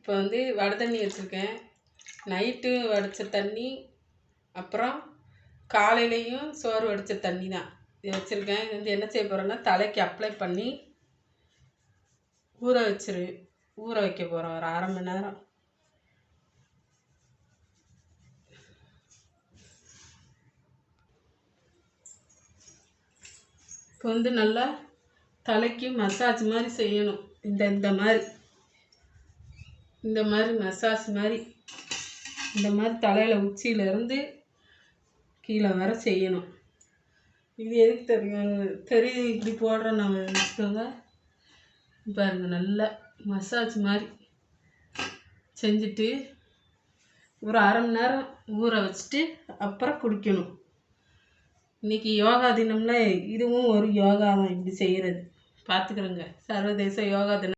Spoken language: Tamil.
இப்போ வந்து வடை தண்ணி வச்சுருக்கேன். நைட்டு வடித்த தண்ணி, அப்புறம் காலையிலையும் சோறு வடித்த தண்ணி தான் இது வச்சுருக்கேன். இது வந்து என்ன செய்ய போகிறேன்னா, தலைக்கு அப்ளை பண்ணி ஊற வைக்க போகிறோம் ஒரு 1/2 மணி நேரம். இப்போ வந்து நல்லா தலைக்கு மசாஜ் மாதிரி செய்யணும். இந்த மாதிரி மசாஜ் மாதிரி இந்த மாதிரி தலையில் உச்சியிலேருந்து கீழே வர செய்யணும். இது எதுக்கு தெரியும் இப்படி போடுறோம் நம்ம வச்சுக்கோங்க. பாருங்கள், நல்லா மசாஜ் மாதிரி செஞ்சுட்டு ஒரு 1/2 மணி நேரம் ஊற வச்சுட்டு அப்புறம் குடிக்கணும். இன்றைக்கி யோகா தினம்ல இதுவும் ஒரு யோகா தான் இப்படி செய்கிறது. பார்த்துக்கிறோங்க. சர்வதேச யோகா தினம்.